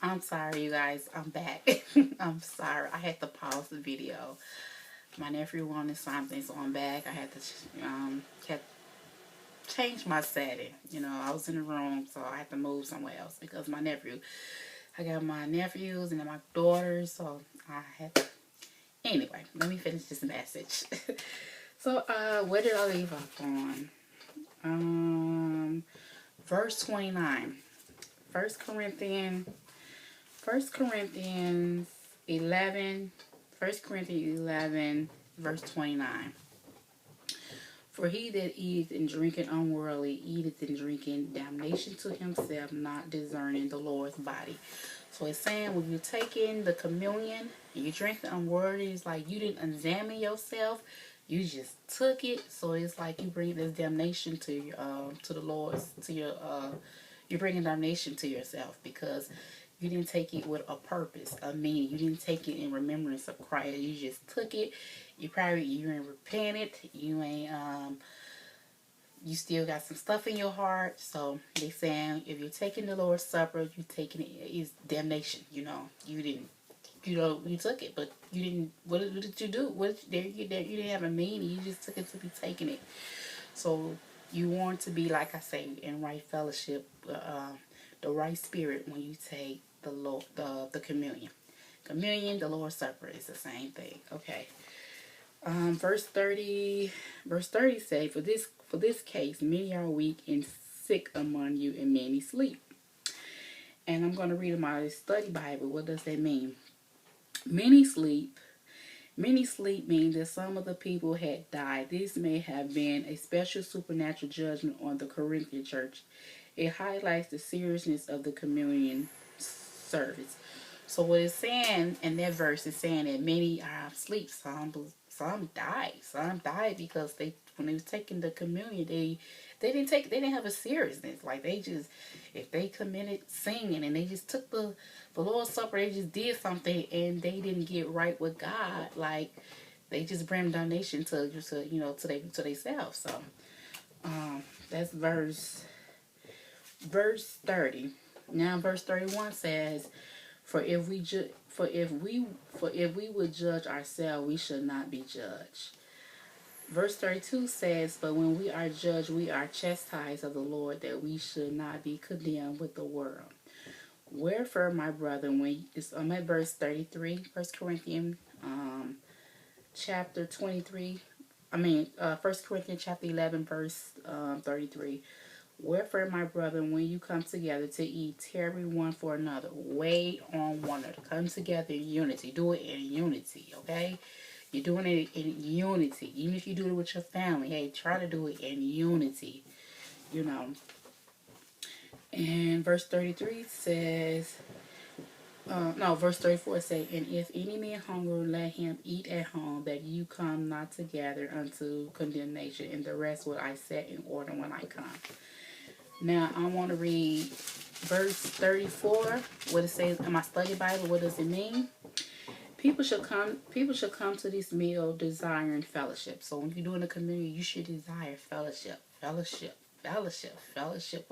I'm sorry, you guys. I'm back. I'm sorry. I had to pause the video. My nephew wanted something, so I'm back. I had change my setting. I was in the room, so I had to move somewhere else because my nephew. I got my nephews and then my daughters, so I had to. Anyway, let me finish this message. So, where did I leave off on? Verse 29. First Corinthians First Corinthians 11, 11, verse 29. For he that eateth and drinketh unworthily eateth and drinketh damnation to himself, not discerning the Lord's body. So it's saying when you take in the communion and you drink the unworthy, it's like you didn't examine yourself. You just took it. So it's like you bring this damnation to the Lord's, you're bringing damnation to yourself because you didn't take it with a purpose, a meaning. You didn't take it in remembrance of Christ. You just took it. You ain't repented. You still got some stuff in your heart. So they saying if you're taking the Lord's Supper, you taking it is damnation. You didn't. You took it, but you didn't. What did you do? You didn't have a meaning. You just took it to be taking it. So you want to be, like I say, in right fellowship, the right spirit when you take the communion. Communion, the Lord's Supper is the same thing. Okay. Verse 30 say, for this case, many are weak and sick among you, and many sleep. And I'm going to read my study Bible. What does that mean? Many sleep means that some of the people had died. This may have been a special supernatural judgment on the Corinthian church. It highlights the seriousness of the communion service. So what it's saying in that verse is saying that many are asleep. Some died. Some died because when they was taking the communion, they didn't have a seriousness. Like if they committed singing and they just took the Lord's Supper, they just did something and they didn't get right with God. Like they just bring donation to themselves. So that's verse 30. Now verse 31 says, For if we would judge ourselves, we should not be judged. Verse 32 says, But when we are judged, we are chastised of the Lord, that we should not be condemned with the world. Wherefore, my brother, I'm at verse 33, 1 Corinthians chapter 23, 1 Corinthians chapter 11, verse 33. Wherefore, my brother, when you come together to eat, tarry one for another. Wait on one another. Come together in unity. Do it in unity, okay? You're doing it in unity. Even if you do it with your family, hey, try to do it in unity, And verse 33 says, verse 34 says, And if any man hunger, let him eat at home, that you come not together unto condemnation, and the rest will I set in order when I come. Now, I want to read verse 34, what it says in my study Bible. What does it mean? People should come to this meal desiring fellowship. So when you're doing the communion, you should desire fellowship with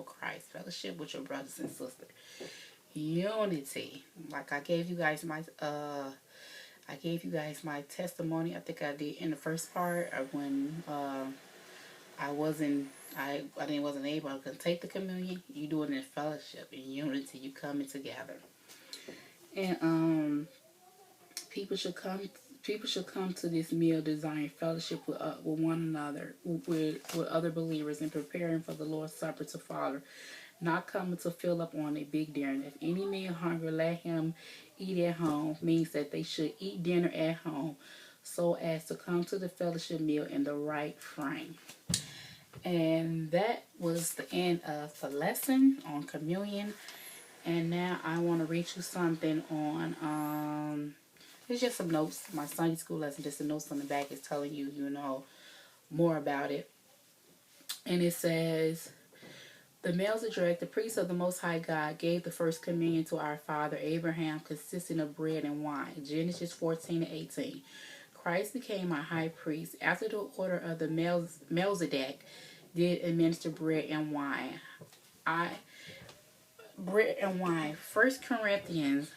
Christ, fellowship with your brothers and sisters. Unity. Like I gave you guys my testimony. I think I did in the first part of when I wasn't able to take the communion. You do it in fellowship, in unity. You coming together, and people should come to this meal desiring fellowship with one another, with other believers, and preparing for the Lord's Supper to follow. Not coming to fill up on a big dinner. If any man hungry, let him eat at home. Means that they should eat dinner at home, so as to come to the fellowship meal in the right frame. And that was the end of the lesson on communion. And now I want to read you something on, it's just some notes. My Sunday school lesson, just the notes on the back is telling you, more about it. And it says, the Melchizedek, the priest of the Most High God, gave the first communion to our father Abraham, consisting of bread and wine. Genesis 14:18. Christ became our high priest after the order of the Melchizedek did administer bread and wine. bread and wine. First Corinthians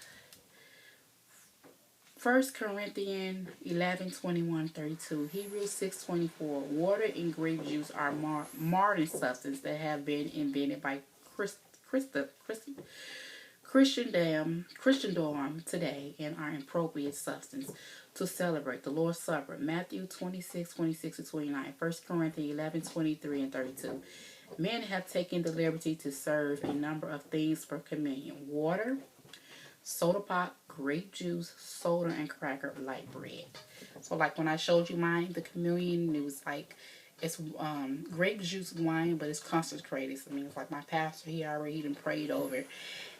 11:21-32. Hebrews 6:24. Water and grape juice are modern substances that have been invented by Christ, Christ, Christendom today and are an appropriate substance to celebrate the Lord's Supper. Matthew 26:26-29. 1 Corinthians 11:23-32. Men have taken the liberty to serve a number of things for communion: water, soda pop, grape juice, soda, and cracker light bread. So like when I showed you mine, the communion, it was like it's grape juice wine, but it's consecrated. So, I mean, it's like my pastor, he already done prayed over it.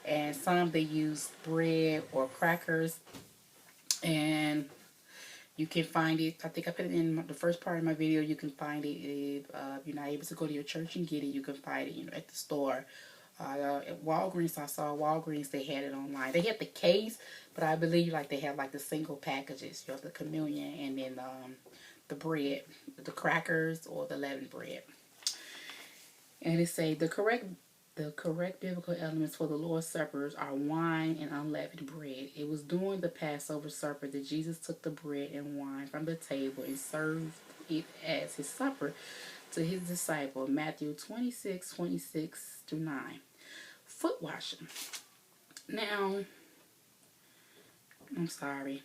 And some they use bread or crackers, and you can find it. I think I put it in the first part of my video. You can find it if you're not able to go to your church and get it. You can find it, at the store. At Walgreens, I saw Walgreens, they had it online. They had the case, but I believe like they have like the single packages. You have the communion and then the bread, the crackers or the leavened bread. And it say the correct biblical elements for the Lord's Suppers are wine and unleavened bread. It was during the Passover supper that Jesus took the bread and wine from the table and served it as his supper to his disciple. Matthew 26:26-9. Foot washing. Now, I'm sorry.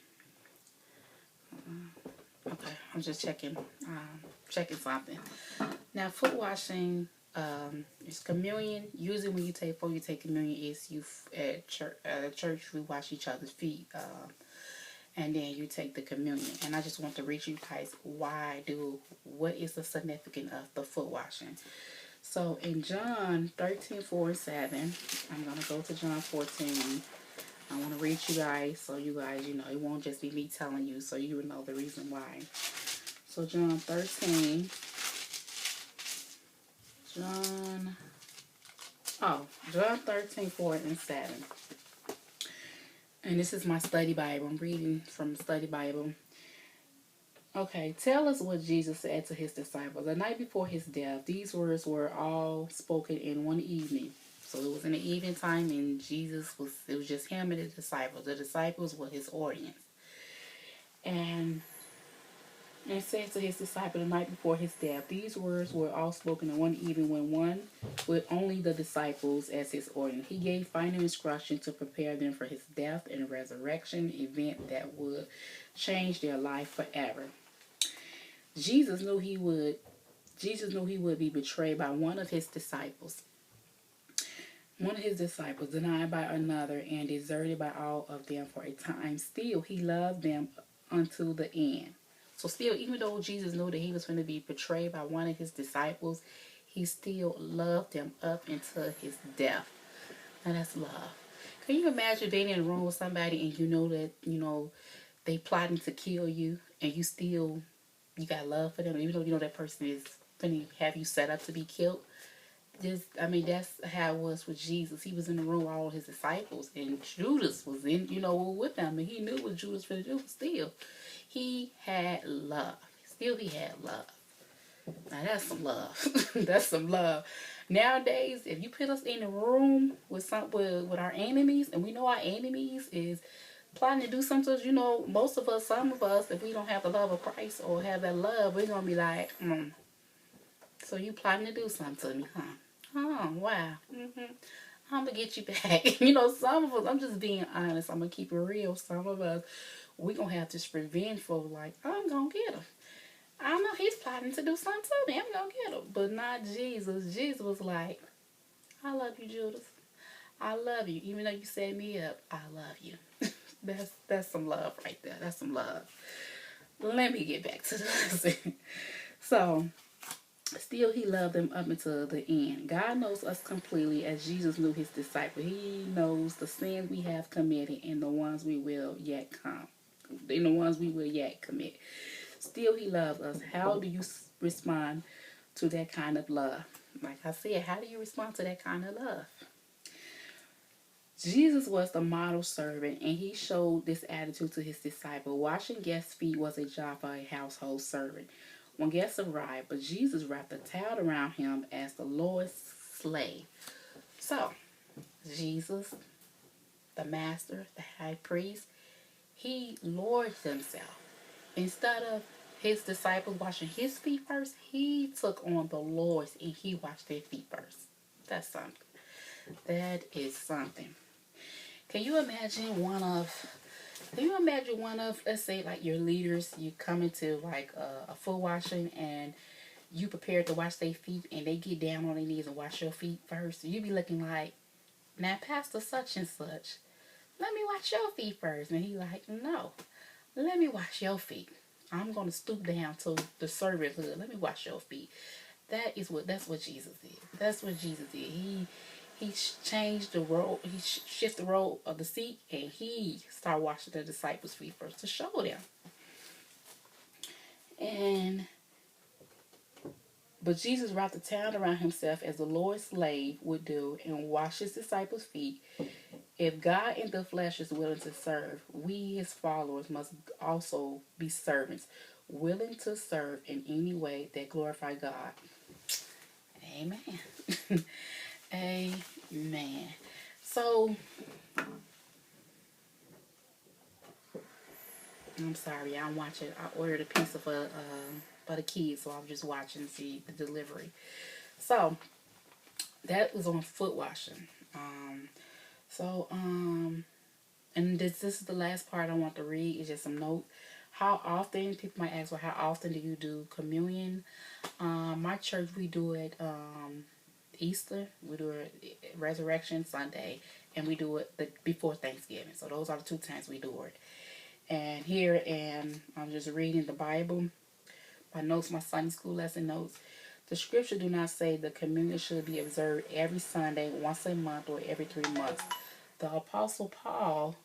Okay, I'm just checking something. Now, foot washing is communion. Usually, when you take communion, is you at church we wash each other's feet, and then you take the communion. And I just want to read you guys what is the significance of the foot washing. So in John 13:4-7, I'm going to go to John 14. I want to read you guys so you guys, it won't just be me telling you, so you will know the reason why. So John 13:4-7. And this is my study Bible. I'm reading from the study Bible. Okay, tell us what Jesus said to his disciples. The night before his death, these words were all spoken in one evening. So it was in the evening time, and it was just him and the disciples. The disciples were his audience. And it says to his disciples the night before his death, these words were all spoken in one evening with only the disciples as his audience. He gave final instruction to prepare them for his death and resurrection event that would change their life forever. Jesus knew he would be betrayed by one of his disciples, denied by another, and deserted by all of them for a time. Still, he loved them until the end. So still, even though Jesus knew that he was going to be betrayed by one of his disciples, he still loved them up until his death. And that's love. Can you imagine being in a room with somebody and you know that, they plotting to kill you, and you got love for them, even though you know that person is going to have you set up to be killed? That's how it was with Jesus. He was in the room with all his disciples, and Judas was with them, and he knew what Judas was going to do, but still, he had love. He had love. Now, that's some love. That's some love. Nowadays, if you put us in a room with our enemies, and we know our enemies is plotting to do something, most of us, some of us, if we don't have the love of Christ or have that love, we're going to be like, so you plotting to do something to me, huh? Oh, wow. I'm going to get you back. Some of us, I'm just being honest, I'm going to keep it real. Some of us, we're going to have this revengeful, like, I'm going to get him. I know he's plotting to do something to me. I'm going to get him. But not Jesus. Jesus was like, I love you, Judas. I love you. Even though you set me up, I love you. That's some love right there. That's some love. Let me get back to the lesson. So, still he loved them up until the end. God knows us completely as Jesus knew his disciples. He knows the sins we have committed and the ones we will yet commit. Still he loves us. How do you respond to that kind of love? Like I said, how do you respond to that kind of love? Jesus was the model servant, and he showed this attitude to his disciples. Washing guests' feet was a job for a household servant. When guests arrived, but Jesus wrapped a towel around him as the Lord's slave. So, Jesus, the master, the high priest, he lowered himself. Instead of his disciples washing his feet first, he took on the Lord's and he washed their feet first. That's something. That is something. Can you imagine let's say like your leaders, you come into like a foot washing and you prepare to wash their feet and they get down on their knees and wash your feet first. You be looking like, now Pastor such and such, let me wash your feet first. And he like, no, let me wash your feet. I'm gonna stoop down to the servanthood. Let me wash your feet. That's what Jesus did. That's what Jesus did. He changed the role. He shifted the role of the seat, and he started washing the disciples' feet first to show them. And but Jesus wrapped the town around himself as the Lord's slave would do, and wash his disciples' feet. If God in the flesh is willing to serve, we, his followers, must also be servants, willing to serve in any way that glorify God. Amen. Amen. So, I'm sorry, I'm watching. I ordered a pizza for the kids, so I'm just watching to see the delivery. So, that was on foot washing. So, and this is the last part I want to read. It's just some notes. How often, people might ask, well, how often do you do communion? My church, we do it Easter, we do it Resurrection Sunday, and we do it before Thanksgiving. So those are the two times we do it. And here, and I'm just reading the Bible, my notes, my Sunday school lesson notes. The scripture do not say the communion should be observed every Sunday, once a month, or every 3 months. The Apostle Paul,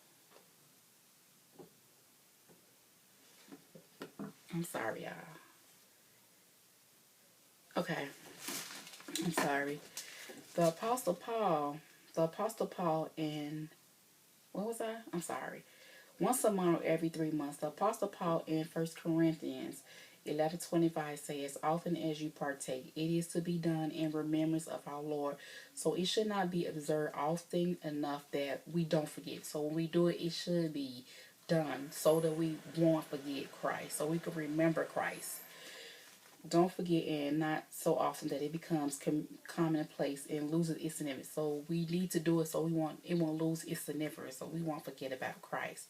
I'm sorry, y'all. Okay, I'm sorry. The Apostle Paul in, what was I? I'm sorry. Once a month or every 3 months. The Apostle Paul in 1 Corinthians 11:25 says, as often as you partake, it is to be done in remembrance of our Lord. So it should not be observed often enough that we don't forget. So when we do it, it should be done so that we won't forget Christ. So we can remember Christ. Don't forget, and not so often that it becomes commonplace and loses its significance. So we need to do it so it won't lose its significance. So we won't forget about Christ.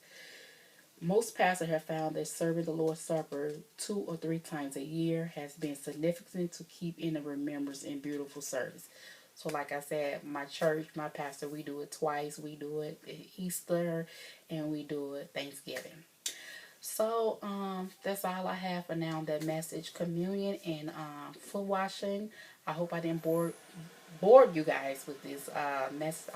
Most pastors have found that serving the Lord's Supper 2 or 3 times a year has been significant to keep in the remembrance and beautiful service. So like I said, my church, my pastor, we do it twice. We do it at Easter and we do it Thanksgiving. So that's all I have for now. That message, communion and foot washing. I hope I didn't bored you guys with this mess.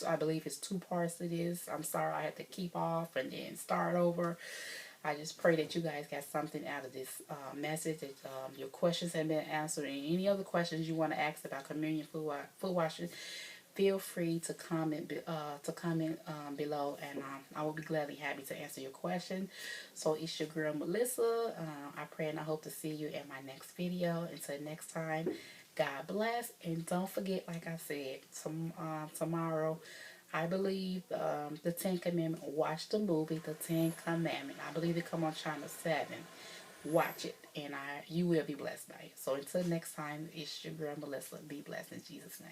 I believe it's 2 parts to this. I'm sorry I had to keep off and then start over. I just pray that you guys got something out of this message, that your questions have been answered, and any other questions you want to ask about communion, foot washing, feel free to comment below, and I will be gladly happy to answer your question. So it's your girl Melissa. I pray and I hope to see you in my next video. Until next time, God bless, and don't forget, like I said, tomorrow, I believe the 10 Commandments. Watch the movie, The 10 Commandments. I believe it come on Channel 7. Watch it, and you will be blessed by it. So until next time, it's your girl Melissa. Be blessed in Jesus' name.